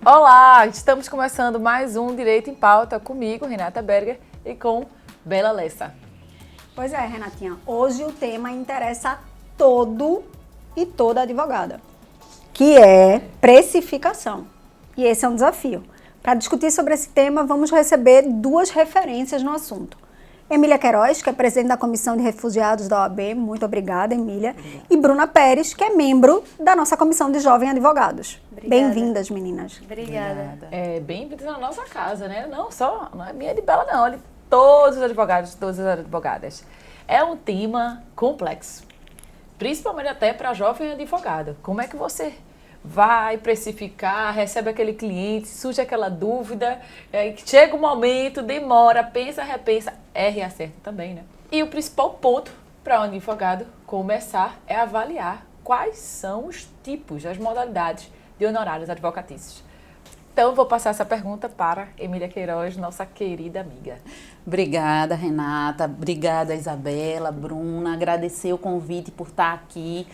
Olá, estamos começando mais um Direito em Pauta comigo, Renata Berger, e com Bela Lessa. Pois é, Renatinha, hoje o tema interessa a todo e toda advogada, que é precificação. E esse é um desafio. Para discutir sobre esse tema, vamos receber duas referências no assunto. Emília Queiroz, que é presidente da Comissão de Refugiados da OAB, muito obrigada, Emília. E Bruna Pérez, que é membro da nossa Comissão de Jovens Advogados. Bem-vindas, meninas. Obrigada. Bem-vindos na nossa casa, né? Não é minha de Bela, não. De todos os advogados, todas as advogadas. É um tema complexo, principalmente até para jovem advogado. Como é que você vai precificar, recebe aquele cliente, surge aquela dúvida, chega um momento, demora, pensa, repensa, erra e acerta também, né? E o principal ponto para um advogado começar é avaliar quais são os tipos, as modalidades de honorários advocatícios. Então, vou passar essa pergunta para Emília Queiroz, nossa querida amiga. Obrigada, Renata. Obrigada, Isabela, Bruna. Agradecer o convite por estar aqui.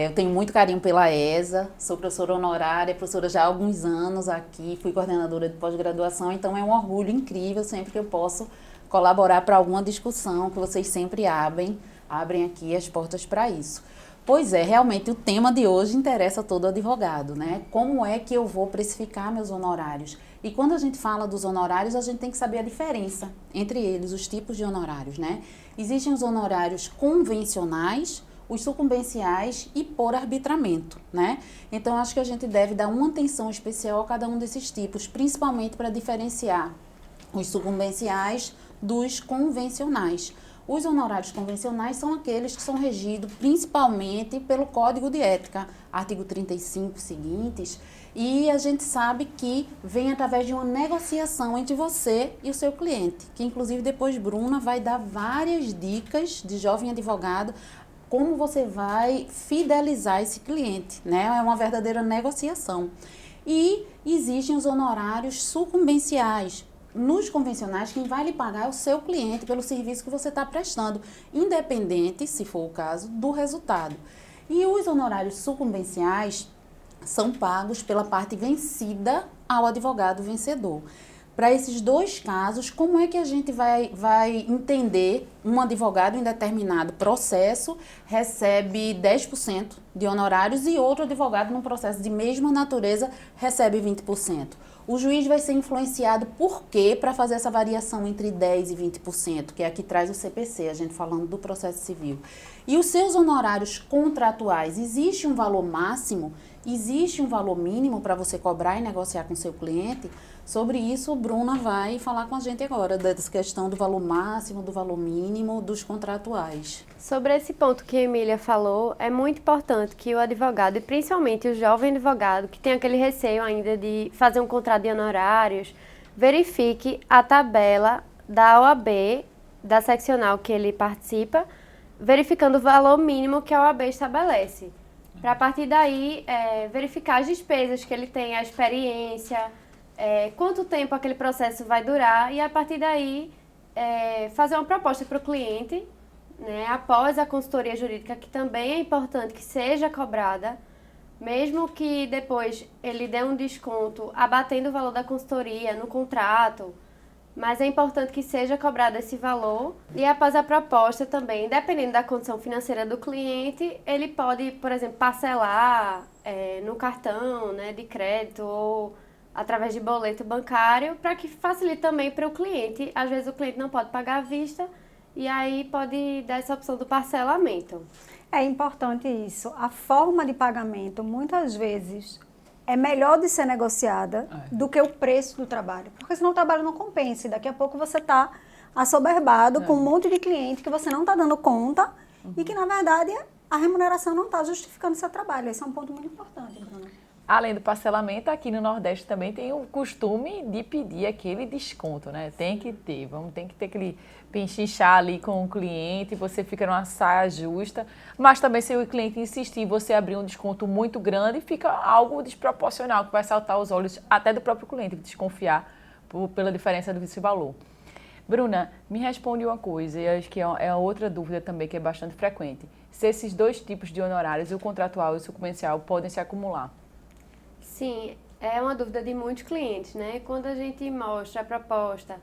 Eu tenho muito carinho pela ESA, sou professora honorária, professora já há alguns anos aqui, fui coordenadora de pós-graduação, então é um orgulho incrível sempre que eu posso colaborar para alguma discussão que vocês sempre abrem aqui as portas para isso. Pois é, realmente o tema de hoje interessa a todo advogado, né? Como é que eu vou precificar meus honorários? E quando a gente fala dos honorários, a gente tem que saber a diferença entre eles, os tipos de honorários, né? Existem os honorários convencionais, os sucumbenciais e por arbitramento, né? Então, acho que a gente deve dar uma atenção especial a cada um desses tipos, principalmente para diferenciar os sucumbenciais dos convencionais. Os honorários convencionais são aqueles que são regidos principalmente pelo Código de Ética, artigo 35 seguintes, e a gente sabe que vem através de uma negociação entre você e o seu cliente, que inclusive depois Bruna vai dar várias dicas de jovem advogado, como você vai fidelizar esse cliente, né? É uma verdadeira negociação. E existem os honorários sucumbenciais. Nos convencionais, quem vai lhe pagar é o seu cliente pelo serviço que você está prestando, independente, se for o caso, do resultado. E os honorários sucumbenciais são pagos pela parte vencida ao advogado vencedor. Para esses dois casos, como é que a gente vai entender um advogado em determinado processo recebe 10% de honorários e outro advogado num processo de mesma natureza recebe 20%? O juiz vai ser influenciado por quê para fazer essa variação entre 10% e 20%, que é a que traz o CPC, a gente falando do processo civil. E os seus honorários contratuais, existe um valor máximo, existe um valor mínimo para você cobrar e negociar com o seu cliente? Sobre isso, Bruna vai falar com a gente agora, dessa questão do valor máximo, do valor mínimo, dos contratuais. Sobre esse ponto que a Emília falou, é muito importante que o advogado, e principalmente o jovem advogado, que tem aquele receio ainda de fazer um contrato de honorários, verifique a tabela da OAB, da seccional que ele participa, verificando o valor mínimo que a OAB estabelece. Para, a partir daí, verificar as despesas que ele tem, a experiência, quanto tempo aquele processo vai durar e, a partir daí, fazer uma proposta para o cliente, né, após a consultoria jurídica, que também é importante que seja cobrada, mesmo que depois ele dê um desconto abatendo o valor da consultoria no contrato, mas é importante que seja cobrado esse valor. E após a proposta também, dependendo da condição financeira do cliente, ele pode, por exemplo, parcelar no cartão, né, de crédito ou através de boleto bancário, para que facilite também para o cliente. Às vezes o cliente não pode pagar à vista e aí pode dar essa opção do parcelamento. É importante isso. A forma de pagamento, muitas vezes, é melhor de ser negociada do que o preço do trabalho. Porque senão o trabalho não compensa. E daqui a pouco você está assoberbado com um monte de cliente que você não está dando conta e que, na verdade, a remuneração não está justificando o seu trabalho. Esse é um ponto muito importante, Bruna. Além do parcelamento, aqui no Nordeste também tem o costume de pedir aquele desconto, né? Tem que ter, tem que ter aquele pechinchar ali com o cliente, você fica numa saia justa, mas também se o cliente insistir, você abrir um desconto muito grande, fica algo desproporcional, que vai saltar os olhos até do próprio cliente, desconfiar pela diferença desse valor. Bruna, me responde uma coisa, e acho que é outra dúvida também que é bastante frequente. Se esses dois tipos de honorários, o contratual e o sucumbencial, podem se acumular? Sim, é uma dúvida de muitos clientes, né? Quando a gente mostra a proposta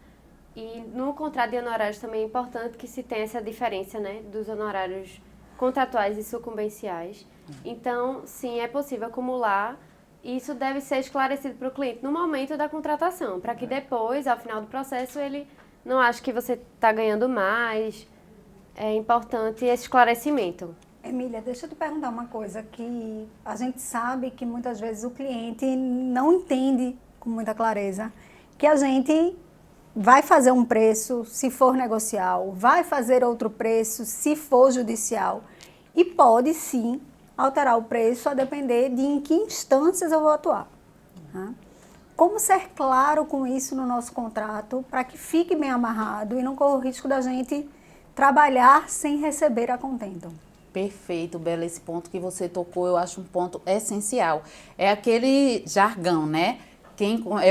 e no contrato de honorários também é importante que se tenha essa diferença, né? Dos honorários contratuais e sucumbenciais. Então, sim, é possível acumular. Isso deve ser esclarecido para o cliente no momento da contratação, para que depois, ao final do processo, ele não ache que você está ganhando mais. É importante esse esclarecimento. Emília, deixa eu te perguntar uma coisa que a gente sabe que muitas vezes o cliente não entende com muita clareza, que a gente vai fazer um preço se for negocial, vai fazer outro preço se for judicial e pode sim alterar o preço a depender de em que instâncias eu vou atuar. Tá? Como ser claro com isso no nosso contrato para que fique bem amarrado e não corra o risco da gente trabalhar sem receber a contento? Perfeito, Bela, esse ponto que você tocou, eu acho um ponto essencial. É aquele jargão, né?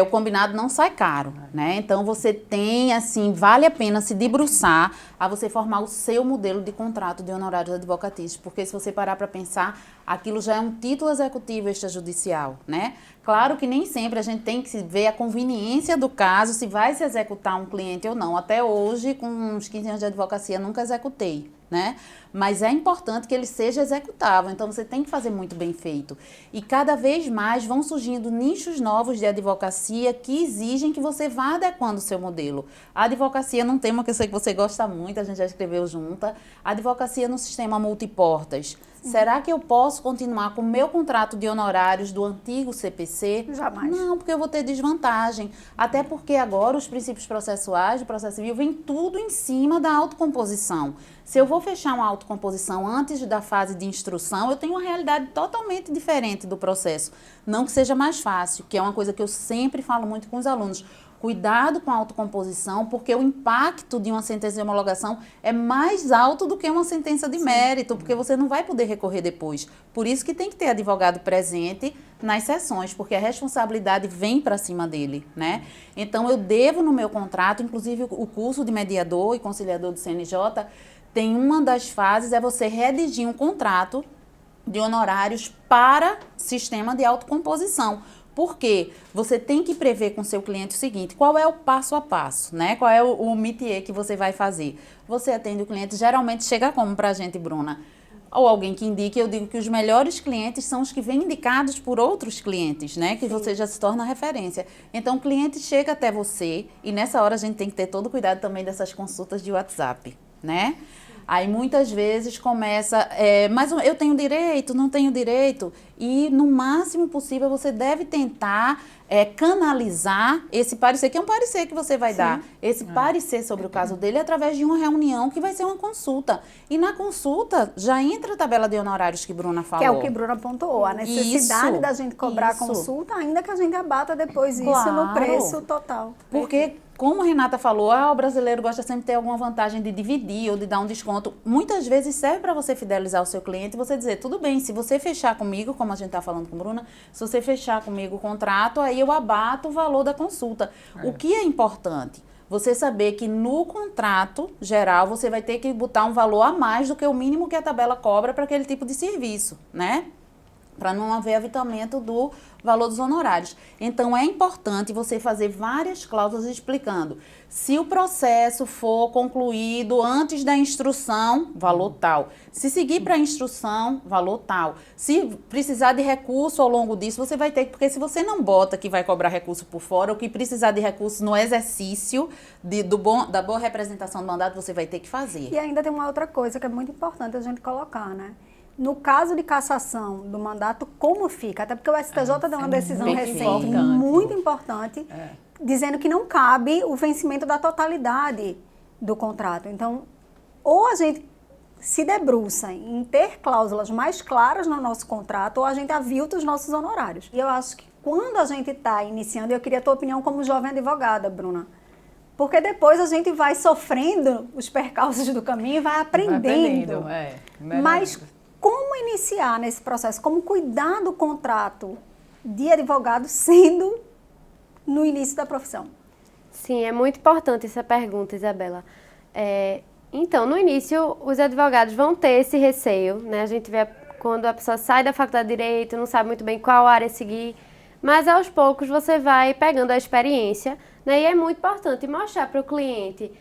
O combinado não sai caro, né? Então, você tem, assim, vale a pena se debruçar a você formar o seu modelo de contrato de honorários advocatícios, porque se você parar para pensar, aquilo já é um título executivo extrajudicial, né? Claro que nem sempre a gente tem que ver a conveniência do caso, se vai se executar um cliente ou não. Até hoje, com uns 15 anos de advocacia, nunca executei, né? Mas é importante que ele seja executável, então você tem que fazer muito bem feito. E cada vez mais vão surgindo nichos novos de advocacia que exigem que você vá adequando o seu modelo. A advocacia num tema que eu sei que você gosta muito, a gente já escreveu junta, a advocacia no sistema multiportas. Será que eu posso continuar com o meu contrato de honorários do antigo CPC? Jamais. Não, porque eu vou ter desvantagem. Até porque agora os princípios processuais do processo civil vem tudo em cima da autocomposição. Se eu vou fechar uma autocomposição antes da fase de instrução, eu tenho uma realidade totalmente diferente do processo. Não que seja mais fácil, que é uma coisa que eu sempre falo muito com os alunos. Cuidado com a autocomposição, porque o impacto de uma sentença de homologação é mais alto do que uma sentença de mérito, porque você não vai poder recorrer depois. Por isso que tem que ter advogado presente nas sessões, porque a responsabilidade vem para cima dele, né? Então, eu devo no meu contrato, inclusive o curso de mediador e conciliador do CNJ, tem uma das fases, é você redigir um contrato de honorários para sistema de autocomposição. Porque você tem que prever com o seu cliente o seguinte, qual é o passo a passo, né? Qual é o métier que você vai fazer? Você atende o cliente, geralmente chega como pra gente, Bruna? Ou alguém que indique, eu digo que os melhores clientes são os que vêm indicados por outros clientes, né? Que você já se torna referência. Então, o cliente chega até você e nessa hora a gente tem que ter todo o cuidado também dessas consultas de WhatsApp, né? Aí muitas vezes começa, mas eu tenho direito, não tenho direito, e no máximo possível você deve tentar canalizar esse parecer, que é um parecer que você vai dar, esse parecer sobre o caso dele através de uma reunião que vai ser uma consulta. E na consulta já entra a tabela de honorários que Bruna falou. Que é o que Bruna pontuou, a necessidade da gente cobrar a consulta, ainda que a gente abata depois isso no preço total. Porque, como a Renata falou, o brasileiro gosta sempre de ter alguma vantagem de dividir ou de dar um desconto. Muitas vezes serve para você fidelizar o seu cliente e você dizer, tudo bem, se você fechar comigo, como a gente está falando com a Bruna, se você fechar comigo o contrato, aí eu abato o valor da consulta. O que é importante? Você saber que no contrato geral você vai ter que botar um valor a mais do que o mínimo que a tabela cobra para aquele tipo de serviço, né? Para não haver avitamento do valor dos honorários. Então, é importante você fazer várias cláusulas explicando. Se o processo for concluído antes da instrução, valor tal. Se seguir para a instrução, valor tal. Se precisar de recurso ao longo disso, você vai ter que... Porque se você não bota que vai cobrar recurso por fora, ou que precisar de recurso no exercício da boa representação do mandato, você vai ter que fazer. E ainda tem uma outra coisa que é muito importante a gente colocar, né? No caso de cassação do mandato, como fica? Até porque o STJ deu uma decisão recente, muito importante, dizendo que não cabe o vencimento da totalidade do contrato. Então, ou a gente se debruça em ter cláusulas mais claras no nosso contrato, ou a gente avilta os nossos honorários. E eu acho que quando a gente está iniciando, eu queria a tua opinião como jovem advogada, Bruna, porque depois a gente vai sofrendo os percalços do caminho e vai aprendendo. Mas como iniciar nesse processo? Como cuidar do contrato de advogado sendo no início da profissão? Sim, é muito importante essa pergunta, Isabela. Então, no início, os advogados vão ter esse receio, né? A gente vê quando a pessoa sai da faculdade de Direito, não sabe muito bem qual área seguir, Mas aos poucos você vai pegando a experiência, né? E é muito importante mostrar para o cliente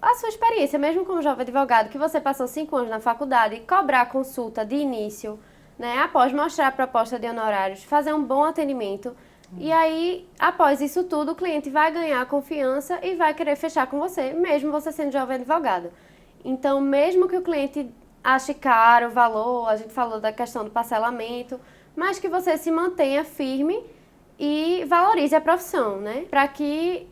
a sua experiência, mesmo como jovem advogado, que você passou 5 anos na faculdade, cobrar a consulta de início, né? Após mostrar a proposta de honorários, fazer um bom atendimento. E aí, após isso tudo, o cliente vai ganhar confiança e vai querer fechar com você, mesmo você sendo jovem advogado. Então, mesmo que o cliente ache caro o valor, a gente falou da questão do parcelamento, mas que você se mantenha firme e valorize a profissão, né? Para que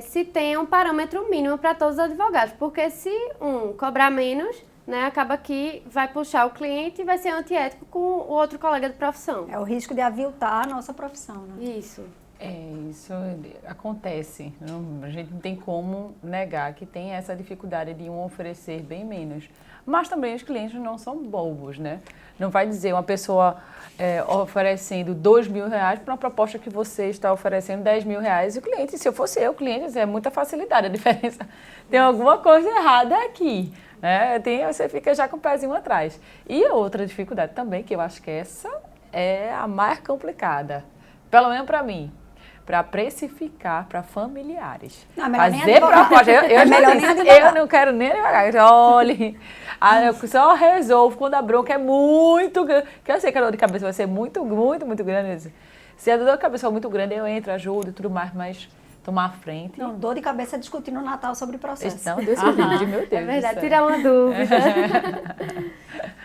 se tenha um parâmetro mínimo para todos os advogados. Porque se um cobrar menos, né, acaba que vai puxar o cliente e vai ser antiético com o outro colega de profissão. É o risco de aviltar a nossa profissão, né? Isso. Isso acontece. A gente não tem como negar que tem essa dificuldade de um oferecer bem menos. Mas também os clientes não são bobos, né? Não vai dizer uma pessoa oferecendo R$2.000 para uma proposta que você está oferecendo R$10.000 e o cliente, se eu fosse eu, cliente, é muita facilidade. A diferença, tem alguma coisa errada aqui, né? Você fica já com o pezinho atrás. E outra dificuldade também, que eu acho que essa é a mais complicada, pelo menos para mim, para precificar para familiares. Não, melhor fazer proposta. Eu não quero nem advogar. Olhe, eu só resolvo quando a bronca é muito grande. Porque eu sei que a dor de cabeça vai ser muito, muito, muito grande. Se a dor de cabeça for muito grande, eu entro, ajudo e tudo mais, mas tomar a frente. Não, dor de cabeça discutir no Natal sobre processo. Não, Deus me livre, meu Deus. É verdade, tirar uma dúvida.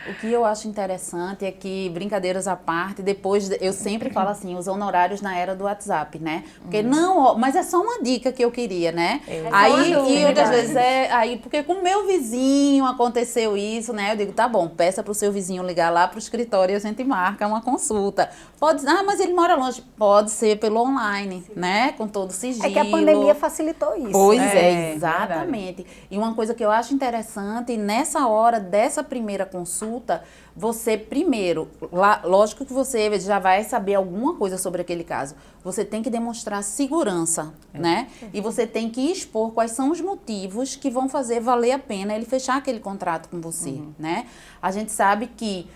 O que eu acho interessante é que, brincadeiras à parte, depois eu sempre falo assim, os honorários na era do WhatsApp, né? Porque mas é só uma dica que eu queria, né? Aí, e outras vezes porque com o meu vizinho aconteceu isso, né? Eu digo, tá bom, peça pro seu vizinho ligar lá pro escritório e a gente marca uma consulta. Pode, mas ele mora longe. Pode ser pelo online, né? Com todo sigilo. É que a pandemia facilitou isso. Pois exatamente. E uma coisa que eu acho interessante, nessa hora dessa primeira consulta, você primeiro, lógico que você já vai saber alguma coisa sobre aquele caso, você tem que demonstrar segurança, né? E você tem que expor quais são os motivos que vão fazer valer a pena ele fechar aquele contrato com você, né? A gente sabe que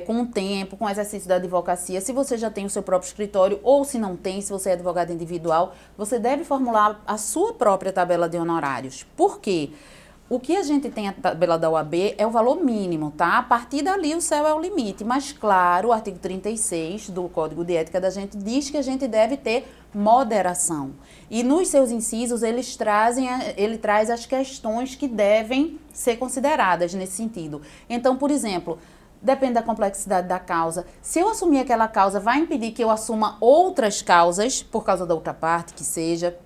com o tempo, com o exercício da advocacia, se você já tem o seu próprio escritório ou se não tem, se você é advogado individual, você deve formular a sua própria tabela de honorários. Por quê? O que a gente tem a tabela da OAB é o valor mínimo, tá? A partir dali o céu é o limite. Mas, claro, o artigo 36 do Código de Ética da gente diz que a gente deve ter moderação. E nos seus incisos ele traz as questões que devem ser consideradas nesse sentido. Então, por exemplo, depende da complexidade da causa. Se eu assumir aquela causa, vai impedir que eu assuma outras causas, por causa da outra parte, que seja.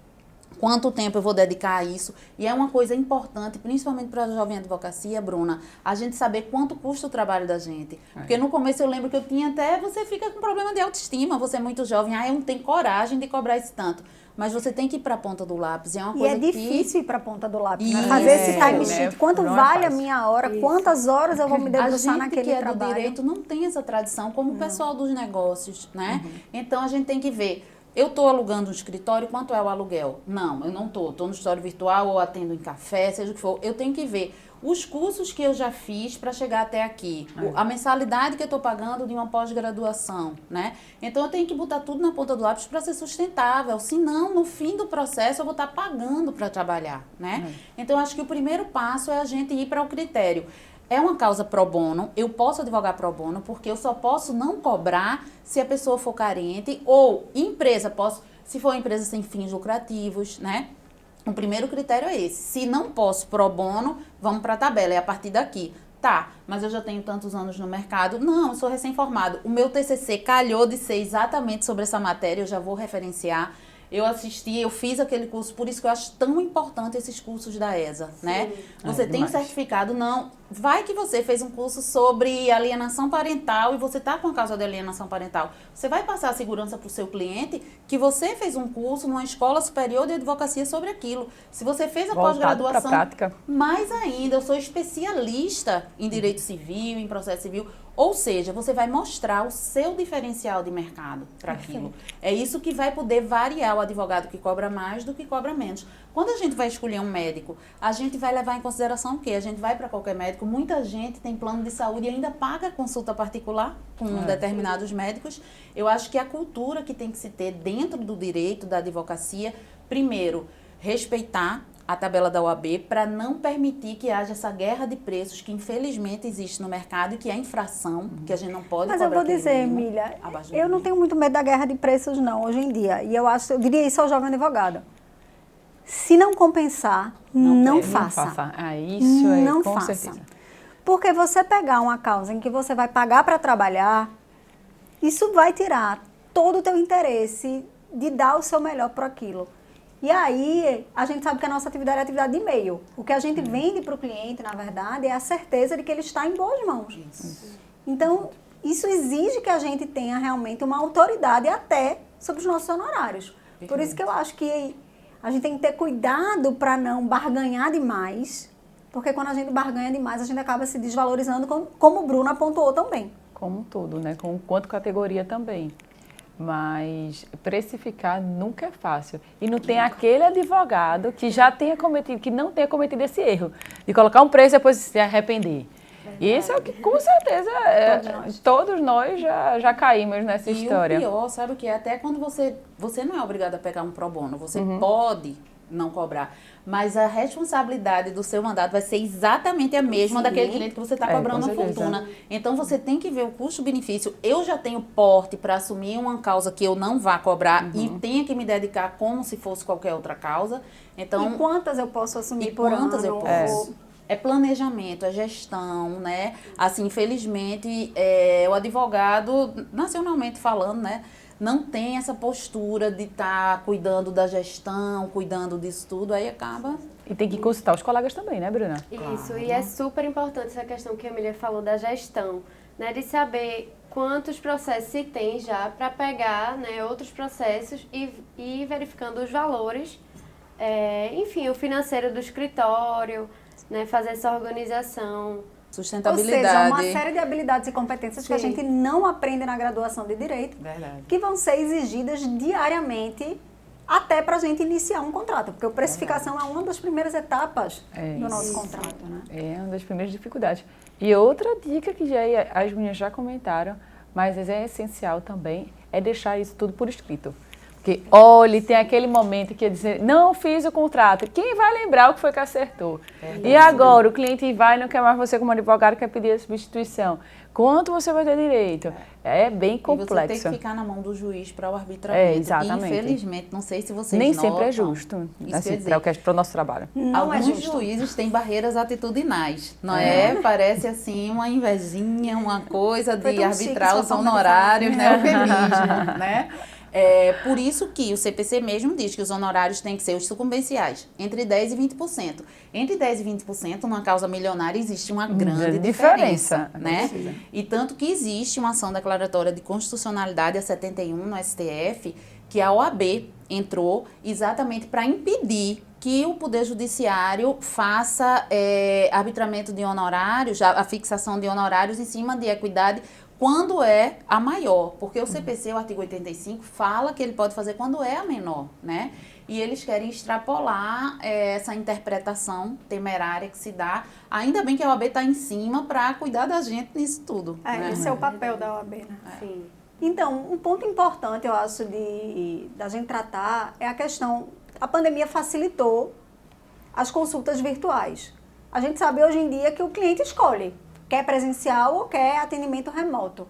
Quanto tempo eu vou dedicar a isso? E é uma coisa importante, principalmente para a jovem advocacia, Bruna, a gente saber quanto custa o trabalho da gente. Porque no começo eu lembro que eu tinha você fica com problema de autoestima, você é muito jovem, eu não tenho coragem de cobrar esse tanto. Mas você tem que ir para a ponta do lápis. É uma coisa difícil ir para a ponta do lápis, né? Fazer esse time sheet. Quanto vale a minha hora? Isso. Quantas horas eu vou me debruçar naquele trabalho? A gente que é do direito não tem essa tradição, como o pessoal dos negócios, né? Então a gente tem que ver. Eu estou alugando um escritório, quanto é o aluguel? Não, eu não estou. Estou no escritório virtual ou atendo em café, seja o que for. Eu tenho que ver os cursos que eu já fiz para chegar até aqui. A mensalidade que eu estou pagando de uma pós-graduação, né? Então, eu tenho que botar tudo na ponta do lápis para ser sustentável. Senão, no fim do processo, eu vou estar pagando para trabalhar, né? Então, acho que o primeiro passo é a gente ir para o critério. É uma causa pro bono, eu posso advogar pro bono, porque eu só posso não cobrar se a pessoa for carente, ou se for empresa sem fins lucrativos, né? O primeiro critério é esse. Se não posso pro bono, vamos para a tabela, é a partir daqui. Tá, mas eu já tenho tantos anos no mercado. Não, eu sou recém-formado. O meu TCC calhou de ser exatamente sobre essa matéria, eu já vou referenciar. Eu fiz aquele curso, por isso que eu acho tão importante esses cursos da ESA, né? Você tem um certificado, não. Vai que você fez um curso sobre alienação parental e você está com a causa de alienação parental. Você vai passar a segurança para o seu cliente que você fez um curso numa escola superior de advocacia sobre aquilo. Se você fez a pós-graduação, mais ainda, eu sou especialista em direito civil, em processo civil. Ou seja, você vai mostrar o seu diferencial de mercado para aquilo. É isso que vai poder variar o advogado que cobra mais do que cobra menos. Quando a gente vai escolher um médico, a gente vai levar em consideração o quê? A gente vai para qualquer médico médico. Muita gente tem plano de saúde e ainda paga consulta particular com determinados médicos. Eu acho que a cultura que tem que se ter dentro do direito da advocacia, primeiro, respeitar a tabela da OAB para não permitir que haja essa guerra de preços que infelizmente existe no mercado e que é infração, que a gente não pode Mas cobrar eu vou aquele dizer, mínimo Emília, abaixo do eu não mínimo. tenho muito medo da guerra de preços não, hoje em dia. E eu diria isso ao jovem advogado. Se não compensar, não faça. Ah, isso é, Não com faça. certeza. Porque você pegar uma causa em que você vai pagar para trabalhar, isso vai tirar todo o teu interesse de dar o seu melhor para aquilo. E aí, a gente sabe que a nossa atividade é atividade de e-mail. O que a gente vende para o cliente, na verdade, é a certeza de que ele está em boas mãos. Então, isso exige que a gente tenha realmente uma autoridade até sobre os nossos honorários. Por isso que eu acho que a gente tem que ter cuidado para não barganhar demais, porque quando a gente barganha demais, a gente acaba se desvalorizando, como o Bruno apontou também. Como tudo, né? Quanto categoria também. Mas precificar nunca é fácil. E não tem aquele advogado que já tenha cometido, que não tenha cometido esse erro, de colocar um preço e depois se arrepender. Isso é o que, com certeza, todos nós já caímos nessa história. E o pior, sabe o que é? Até quando você não é obrigado a pegar um pro bono, você pode não cobrar, mas a responsabilidade do seu mandato vai ser exatamente a mesma daquele cliente que você está cobrando com uma certeza. fortuna. Então, você tem que ver o custo-benefício. Eu já tenho porte para assumir uma causa que eu não vá cobrar e tenha que me dedicar como se fosse qualquer outra causa. Então, E quantas eu posso assumir e por quantas ano? eu posso? É planejamento, é gestão, né? Assim, infelizmente, o advogado, nacionalmente falando, né? Não tem essa postura de estar cuidando da gestão, cuidando disso tudo, aí acaba... E tem que consultar os colegas também, né, Bruna? Isso, e é super importante essa questão que a Emília falou da gestão, né? De saber quantos processos se tem já para pegar, né, outros processos e ir verificando os valores, enfim, o financeiro do escritório, né, fazer essa organização. Ou Sustentabilidade. seja, uma série de habilidades e competências que a gente não aprende na graduação de Direito, Verdade. que vão ser exigidas diariamente até para a gente iniciar um contrato, porque a precificação é uma das primeiras etapas do nosso contrato, né? É uma das primeiras dificuldades. E outra dica que as meninas já comentaram, mas é essencial também, é deixar isso tudo por escrito. Porque, olha, tem aquele momento que ia dizer, não fiz o contrato. Quem vai lembrar o que foi que acertou? E agora, o cliente vai e não quer mais você como advogado, quer pedir a substituição. Quanto você vai ter direito? É bem complexo. E você tem que ficar na mão do juiz para o arbitramento. Exatamente. E, infelizmente, não sei se vocês Nem notam, sempre é justo, isso assim, quer dizer, para o nosso trabalho. Não é alguns justo. juízes têm barreiras atitudinais, não é? Parece assim uma invejinha, uma coisa Foi de tão arbitrar chique os sua forma de honorários, falar. né? Eufemismo, né? Por isso que o CPC mesmo diz que os honorários têm que ser os sucumbenciais, entre 10% e 20%. Entre 10% e 20%, numa causa milionária, existe uma grande diferença, né? E tanto que existe uma ação declaratória de constitucionalidade, a 71, no STF, que a OAB entrou exatamente para impedir que o Poder Judiciário faça arbitramento de honorários, a fixação de honorários em cima de equidade, quando é a maior, porque o CPC, o artigo 85, fala que ele pode fazer quando é a menor, né? E eles querem extrapolar essa interpretação temerária que se dá. Ainda bem que a OAB está em cima para cuidar da gente nisso tudo. Né? Esse é o papel da OAB, né? Sim. Então, um ponto importante, eu acho, da gente tratar é a questão, a pandemia facilitou as consultas virtuais. A gente sabe hoje em dia que o cliente escolhe, quer presencial ou quer atendimento remoto.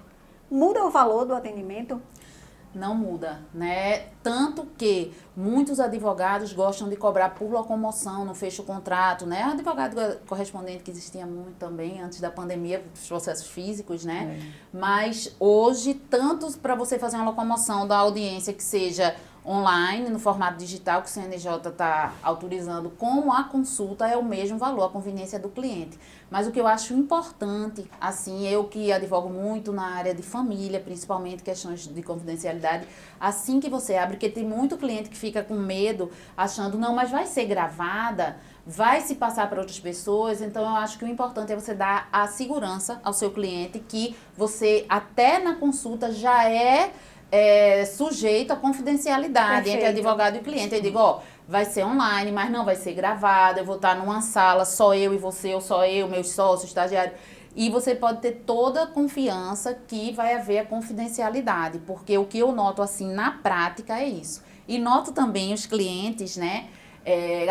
Muda o valor do atendimento? Não muda, né? Tanto que muitos advogados gostam de cobrar por locomoção no fecho contrato, né? Advogado correspondente que existia muito também antes da pandemia, os processos físicos, né? Mas hoje, tanto para você fazer uma locomoção da audiência que seja online, no formato digital que o CNJ está autorizando, como a consulta é o mesmo valor, a conveniência do cliente. Mas o que eu acho importante, assim, eu que advogo muito na área de família, principalmente questões de confidencialidade, assim que você abre, porque tem muito cliente que fica com medo, achando, não, mas vai ser gravada, vai se passar para outras pessoas, então eu acho que o importante é você dar a segurança ao seu cliente que você, até na consulta, já sujeito à confidencialidade entre advogado e cliente. Eu digo, vai ser online, mas não vai ser gravada, eu vou estar numa sala, só eu e você, ou só eu, meus sócios, estagiários. E você pode ter toda a confiança que vai haver a confidencialidade, porque o que eu noto assim na prática é isso. E noto também os clientes, né?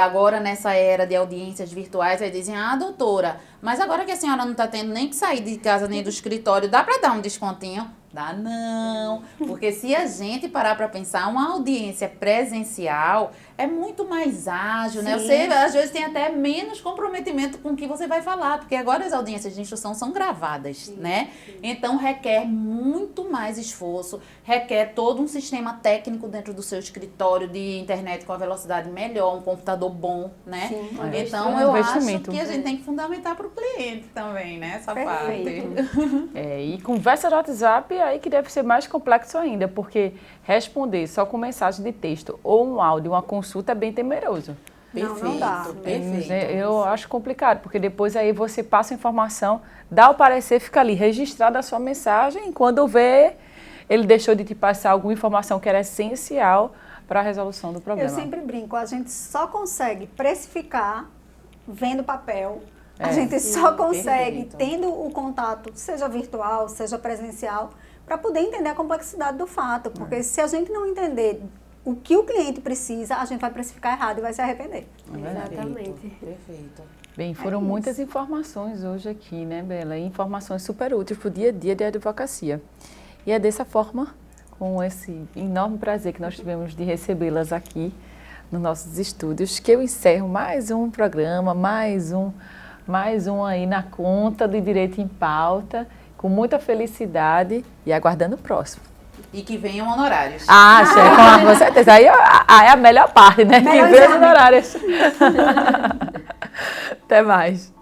Agora nessa era de audiências virtuais, aí dizem, doutora, mas agora que a senhora não está tendo nem que sair de casa nem do escritório, dá para dar um descontinho? Dá não, porque se a gente parar para pensar, uma audiência presencial é muito mais ágil, né? Você às vezes tem até menos comprometimento com o que você vai falar, porque agora as audiências de instrução são gravadas, né? Então requer muito mais esforço, requer todo um sistema técnico dentro do seu escritório de internet com a velocidade melhor, um computador bom, né? Sim. Então eu acho que a gente tem que fundamentar para o cliente também, né? Essa Perfeito. parte. E conversa no WhatsApp aí que deve ser mais complexo ainda, porque responder só com mensagem de texto ou um áudio, uma consulta é bem temeroso. Não dá. Perfeito. Eu acho complicado, porque depois aí você passa a informação, dá o parecer, fica ali registrada a sua mensagem, e quando vê, ele deixou de te passar alguma informação que era essencial para a resolução do problema. Eu sempre brinco, a gente só consegue precificar vendo papel. A gente só consegue perfeito. tendo o contato, seja virtual, seja presencial, para poder entender a complexidade do fato. Porque se a gente não entender o que o cliente precisa, a gente vai precificar errado e vai se arrepender. Exatamente. Perfeito. Bem, foram muitas informações hoje aqui, né, Bela? E informações super úteis para o dia a dia de advocacia. E é dessa forma, com esse enorme prazer que nós tivemos de recebê-las aqui nos nossos estúdios, que eu encerro mais um programa, mais um aí na conta do Direito em Pauta, com muita felicidade e aguardando o próximo. E que venham honorários. Chefe, com certeza. Aí é a melhor parte, né? Que vem os honorários. Até mais.